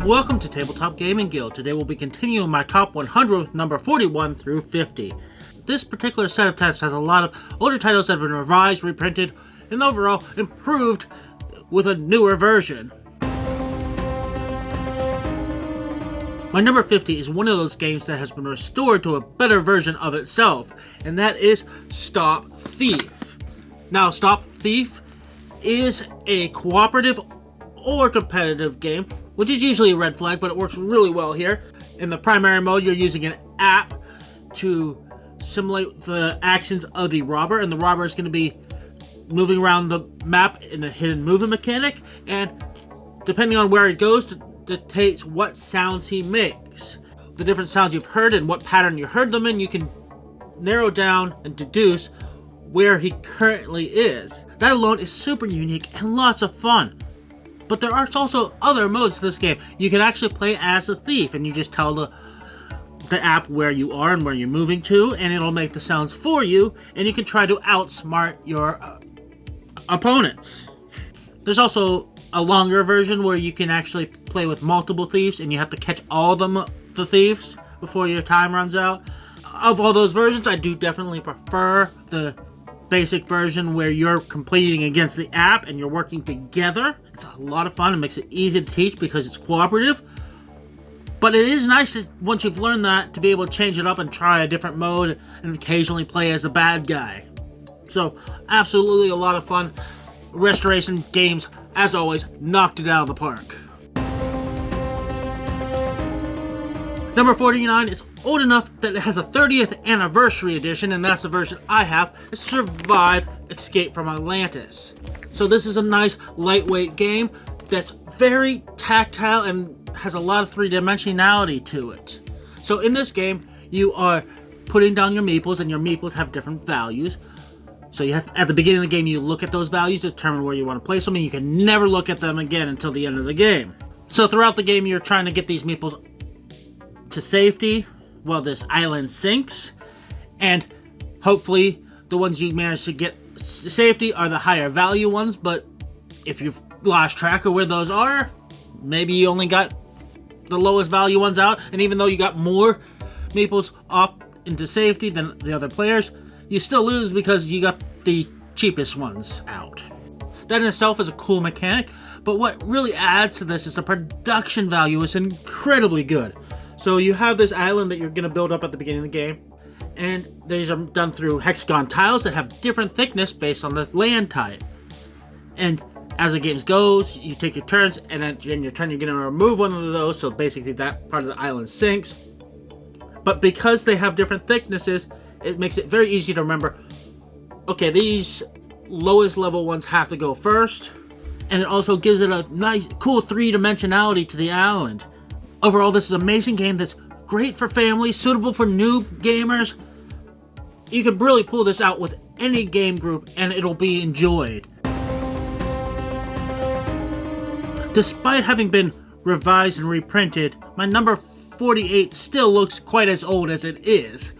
Welcome to Tabletop Gaming Guild. Today we'll be continuing my top 100 with number 41 through 50. This particular set of tests has a lot of older titles that have been revised, reprinted, and overall improved with a newer version. My number 50 is one of those games that has been restored to a better version of itself, and that is Stop Thief. Now, Stop Thief is a cooperative or competitive game, which is usually a red flag, but it works really well here. In the primary mode, you're using an app to simulate the actions of the robber, and the robber is going to be moving around the map in a hidden movement mechanic, and depending on where it goes, dictates what sounds he makes. The different sounds you've heard and what pattern you heard them in, you can narrow down and deduce where he currently is. That alone is super unique and lots of fun. But there are also other modes to this game. You can actually play as a thief, and you just tell the app where you are and where you're moving to, and it'll make the sounds for you, and you can try to outsmart your opponents. There's also a longer version where you can actually play with multiple thieves, and you have to catch all the thieves before your time runs out. Of all those versions, I do definitely prefer the basic version where you're competing against the app and you're working together. It's a lot of fun. It makes it easy to teach because it's cooperative. But it is nice to, once you've learned that, to be able to change it up and try a different mode and occasionally play as a bad guy. So, absolutely a lot of fun. Restoration games, as always, knocked it out of the park. Number 49 is old enough that it has a 30th anniversary edition, and that's the version I have. It's Survive Escape from Atlantis. So this is a nice lightweight game that's very tactile and has a lot of three-dimensionality to it. So in this game, you are putting down your meeples, and your meeples have different values. So you have, at the beginning of the game, you look at those values, determine where you want to place them, and you can never look at them again until the end of the game. So throughout the game, you're trying to get these meeples to safety while this island sinks, and hopefully the ones you manage to get to safety are the higher value ones. But if you've lost track of where those are, maybe you only got the lowest value ones out, and even though you got more meeples off into safety than the other players, you still lose because you got the cheapest ones out. That in itself is a cool mechanic, but what really adds to this is the production value is incredibly good. So you have this island that you're going to build up at the beginning of the game, and these are done through hexagon tiles that have different thickness based on the land type. And as the game goes, you take your turns, and at your turn you're going to remove one of those, so basically that part of the island sinks. But because they have different thicknesses, it makes it very easy to remember, okay, these lowest level ones have to go first, and it also gives it a nice, cool three-dimensionality to the island. Overall, this is an amazing game that's great for families, suitable for new gamers. You can really pull this out with any game group and it'll be enjoyed. Despite having been revised and reprinted, my number 48 still looks quite as old as it is.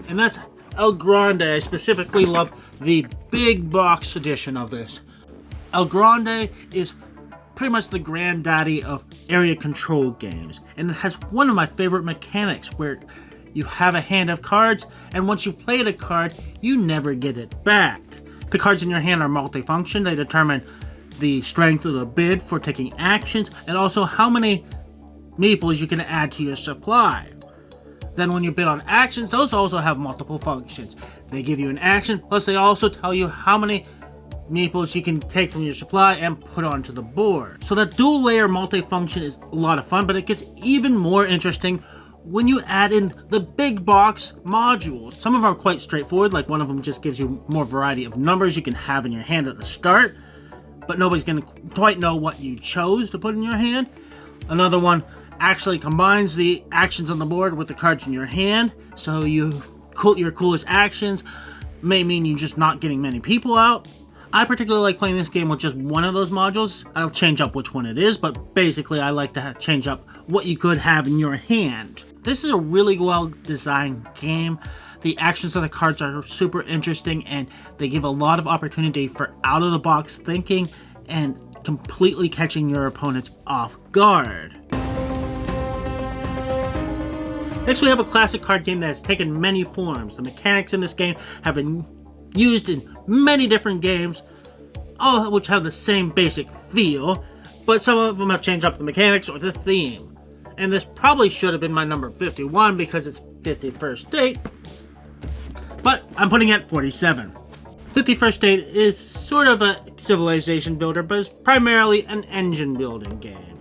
And that's El Grande. I specifically love the big box edition of this. El Grande is pretty much the granddaddy of area control games, and it has one of my favorite mechanics where you have a hand of cards, and once you played a card, you never get it back. The cards in your hand are multifunction. They determine the strength of the bid for taking actions, and also how many meeples you can add to your supply. Then when you bid on actions, those also have multiple functions. They give you an action, plus they also tell you how many meeples you can take from your supply and put onto the board. So that dual layer multifunction is a lot of fun, but it gets even more interesting when you add in the big box modules. Some of them are quite straightforward, like one of them just gives you more variety of numbers you can have in your hand at the start, but nobody's going to quite know what you chose to put in your hand. Another one actually combines the actions on the board with the cards in your hand, so your coolest actions may mean you're just not getting many people out. I particularly like playing this game with just one of those modules. I'll change up which one it is, but basically I like to change up what you could have in your hand. This is a really well designed game. The actions of the cards are super interesting, and they give a lot of opportunity for out of the box thinking and completely catching your opponents off guard. Next, we have a classic card game that has taken many forms. The mechanics in this game have been used in many different games, all of which have the same basic feel, but some of them have changed up the mechanics or the theme. And this probably should have been my number 51 because it's 51st Date, but I'm putting it at 47. 51st Date is sort of a civilization builder, but it's primarily an engine building game.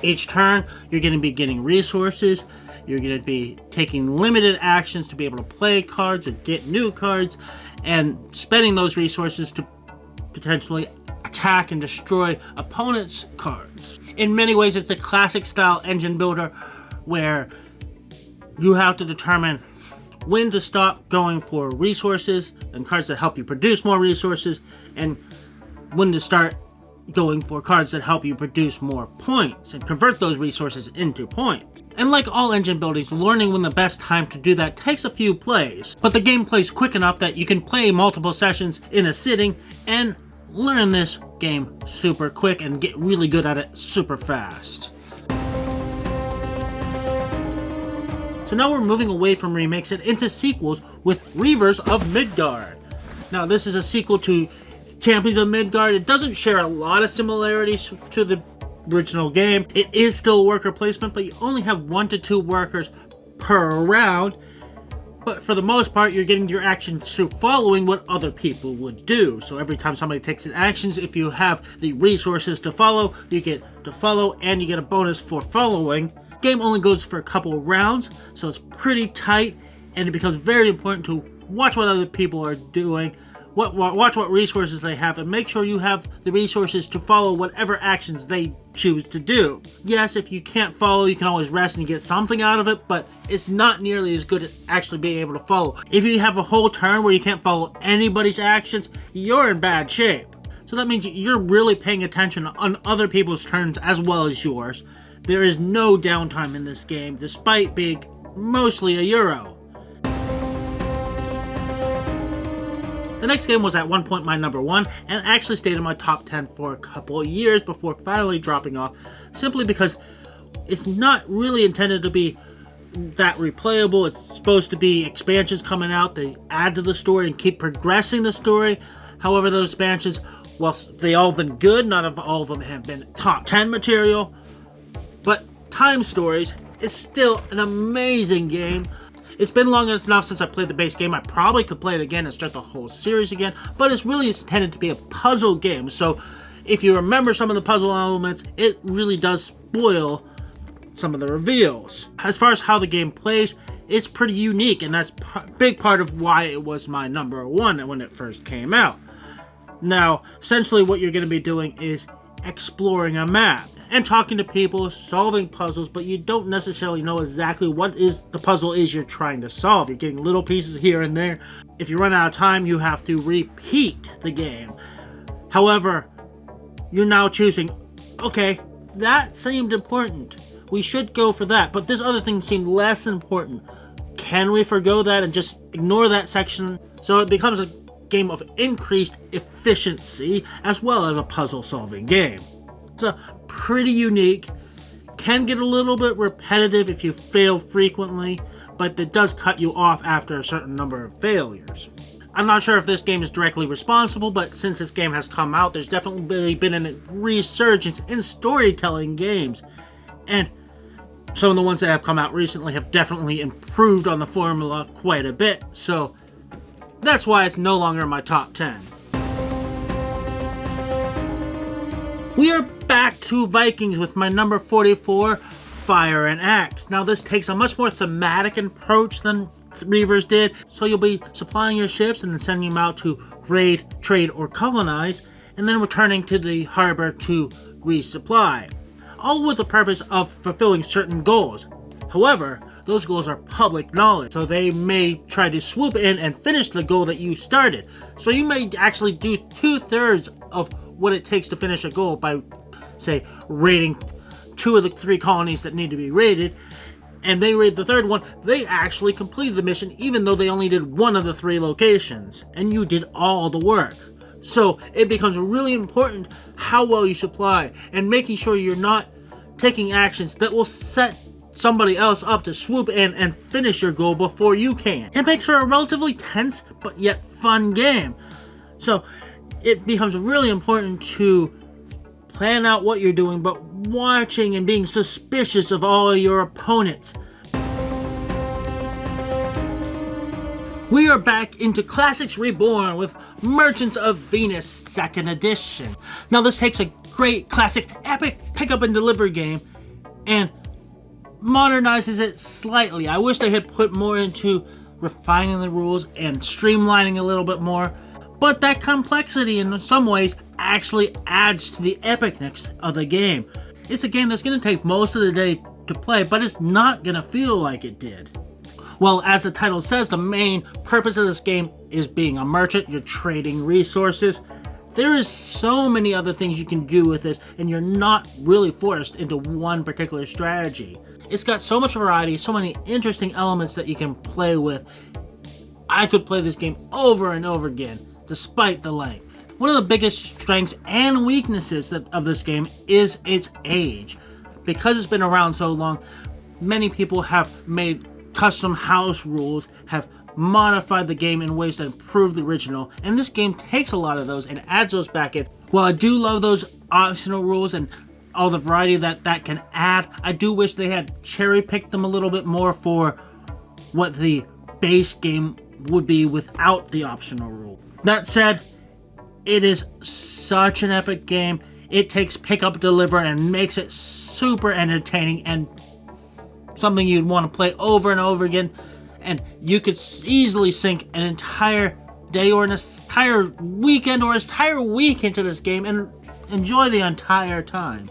Each turn, you're going to be getting resources, you're going to be taking limited actions to be able to play cards or get new cards, and spending those resources to potentially attack and destroy opponents' cards. In many ways, it's a classic style engine builder where you have to determine when to stop going for resources and cards that help you produce more resources, and when to start going for cards that help you produce more points and convert those resources into points. And like all engine buildings, learning when the best time to do that takes a few plays, but the game plays quick enough that you can play multiple sessions in a sitting and learn this game super quick and get really good at it super fast. So now we're moving away from remakes and into sequels with Reavers of Midgard. Now this is a sequel to Champions of Midgard. It doesn't share a lot of similarities to the original game. It is still worker placement, but you only have 1 to 2 workers per round. But for the most part, you're getting your actions through following what other people would do. So every time somebody takes an action, if you have the resources to follow, you get to follow and you get a bonus for following. Game only goes for a couple of rounds, so it's pretty tight, and it becomes very important to watch what other people are doing, watch what resources they have, and make sure you have the resources to follow whatever actions they choose to do. Yes, if you can't follow, you can always rest and get something out of it, but it's not nearly as good as actually being able to follow. If you have a whole turn where you can't follow anybody's actions, you're in bad shape. So that means you're really paying attention on other people's turns as well as yours. There is no downtime in this game, despite being mostly a Euro. The next game was at one point my number 1, and actually stayed in my top 10 for a couple of years before finally dropping off, simply because it's not really intended to be that replayable. It's supposed to be expansions coming out, they add to the story and keep progressing the story. However, those expansions, whilst they all have been good, not all of them have been top 10 material, but Time Stories is still an amazing game. It's been long enough since I played the base game. I probably could play it again and start the whole series again, but it's really intended to be a puzzle game. So if you remember some of the puzzle elements, it really does spoil some of the reveals. As far as how the game plays, it's pretty unique, and that's a big part of why it was my number 1 when it first came out. Now, essentially what you're going to be doing is exploring a map and talking to people, solving puzzles, but you don't necessarily know exactly what the puzzle is you're trying to solve. You're getting little pieces here and there. If you run out of time, you have to repeat the game. However, you're now choosing, okay, that seemed important. We should go for that, but this other thing seemed less important. Can we forgo that and just ignore that section? So it becomes a game of increased efficiency as well as a puzzle-solving game. It's a pretty unique, can get a little bit repetitive if you fail frequently, but it does cut you off after a certain number of failures. I'm not sure if this game is directly responsible, but since this game has come out, there's definitely been a resurgence in storytelling games, and some of the ones that have come out recently have definitely improved on the formula quite a bit, so that's why it's no longer in my top 10. We are back to Vikings with my number 44, Fire and Axe. Now this takes a much more thematic approach than Reavers did, so you'll be supplying your ships and then sending them out to raid, trade, or colonize, and then returning to the harbor to resupply, all with the purpose of fulfilling certain goals. However, those goals are public knowledge, so they may try to swoop in and finish the goal that you started. So you may actually do 2/3 of what it takes to finish a goal by, say, raiding 2 of the 3 colonies that need to be raided, and they raid the 3rd one. They actually completed the mission even though they only did 1 of the 3 locations, and you did all the work. So it becomes really important how well you supply and making sure you're not taking actions that will set somebody else up to swoop in and finish your goal before you can. It makes for a relatively tense but yet fun game. So it becomes really important to plan out what you're doing, but watching and being suspicious of all your opponents. We are back into Classics Reborn with Merchants of Venus 2nd Edition. Now this takes a great classic epic pick-up and deliver game and modernizes it slightly. I wish they had put more into refining the rules and streamlining a little bit more, but that complexity in some ways actually adds to the epicness of the game. It's a game that's going to take most of the day to play, but it's not going to feel like it did. Well, as the title says, the main purpose of this game is being a merchant. You're trading resources. There is so many other things you can do with this, and you're not really forced into one particular strategy. It's got so much variety, so many interesting elements that you can play with. I could play this game over and over again, despite the length. One of the biggest strengths and weaknesses of this game is its age. Because it's been around so long, many people have made custom house rules, have modified the game in ways that improve the original, and this game takes a lot of those and adds those back in. While I do love those optional rules and all the variety that can add, I do wish they had cherry-picked them a little bit more for what the base game would be without the optional rule. That said, it is such an epic game. It takes pick up, deliver, and makes it super entertaining and something you'd want to play over and over again. And you could easily sink an entire day or an entire weekend or an entire week into this game and enjoy the entire time.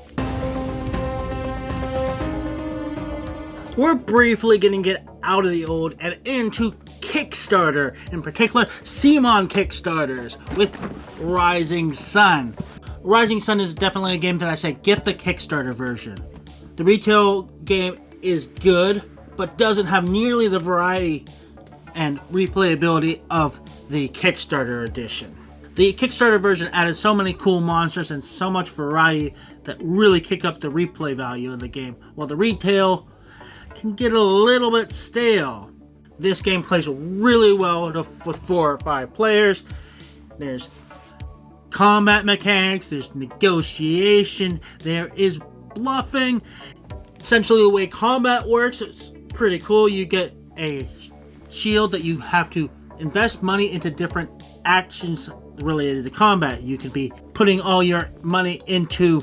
We're briefly going to get out of the old and into Kickstarter, in particular CMON Kickstarters with Rising Sun. Rising Sun is definitely a game that I say get the Kickstarter version. The retail game is good, but doesn't have nearly the variety and replayability of the Kickstarter edition. The Kickstarter version added so many cool monsters and so much variety that really kick up the replay value of the game, while the retail can get a little bit stale. This game plays really well with 4 or 5 players. There's combat mechanics, there's negotiation, there is bluffing. Essentially the way combat works, it's pretty cool. You get a shield that you have to invest money into different actions related to combat. You could be putting all your money into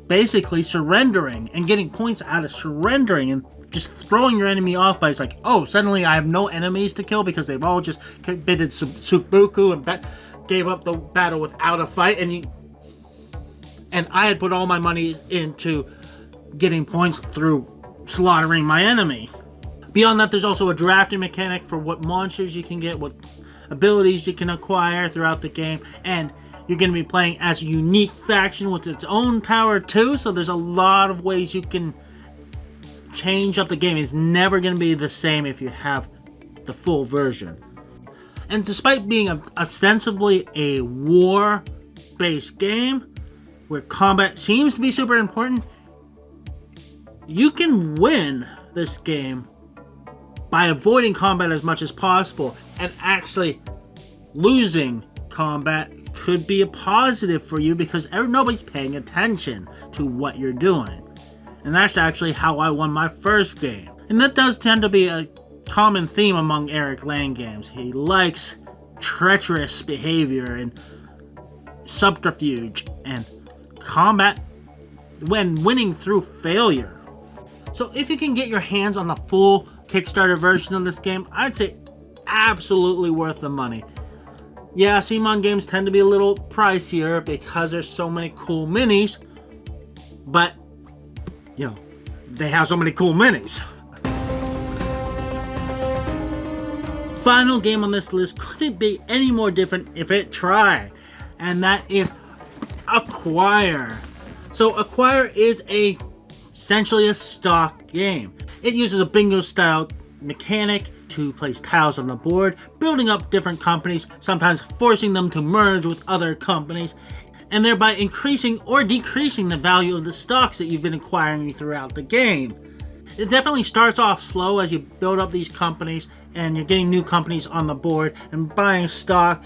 basically surrendering and getting points out of surrendering and just throwing your enemy off by, it's like, oh, suddenly I have no enemies to kill because they've all just committed Subuku and gave up the battle without a fight. And I had put all my money into getting points through slaughtering my enemy. Beyond that, there's also a drafting mechanic for what monsters you can get, what abilities you can acquire throughout the game, and you're going to be playing as a unique faction with its own power too, so there's a lot of ways you can change up the game. It's never going to be the same if you have the full version. And despite being ostensibly a war-based game, where combat seems to be super important, you can win this game by avoiding combat as much as possible, and actually losing combat could be a positive for you because nobody's paying attention to what you're doing. And that's actually how I won my first game. And that does tend to be a common theme among Eric Lang games. He likes treacherous behavior and subterfuge and combat when winning through failure. So if you can get your hands on the full Kickstarter version of this game, I'd say absolutely worth the money. Yeah, CMON games tend to be a little pricier because there's so many cool minis, but, you know, they have so many cool minis. Final game on this list couldn't be any more different if it tried, and that is Acquire. So Acquire is essentially a stock game. It uses a bingo style mechanic to place tiles on the board, building up different companies, sometimes forcing them to merge with other companies, and thereby increasing or decreasing the value of the stocks that you've been acquiring throughout the game. It definitely starts off slow as you build up these companies and you're getting new companies on the board and buying stock.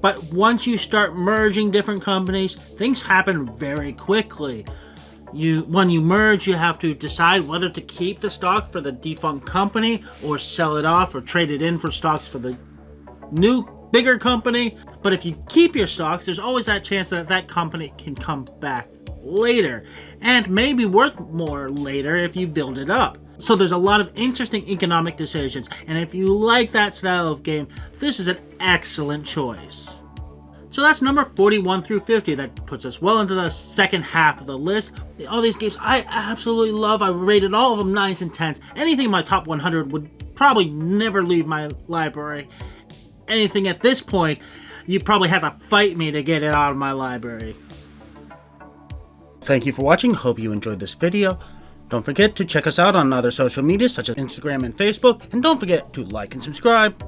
But once you start merging different companies, things happen very quickly. When you merge, you have to decide whether to keep the stock for the defunct company or sell it off or trade it in for stocks for the new, bigger company. But if you keep your stocks, there's always that chance that that company can come back later and may be worth more later if you build it up. So there's a lot of interesting economic decisions, and if you like that style of game, this is an excellent choice. So that's number 41 through 50. That puts us well into the second half of the list. All these games I absolutely love. I rated all of them 9s and 10s. Anything in my top 100 would probably never leave my library. Anything at this point, you probably have to fight me to get it out of my library. Thank you for watching. Hope you enjoyed this video. Don't forget to check us out on other social media such as Instagram and Facebook. And don't forget to like and subscribe.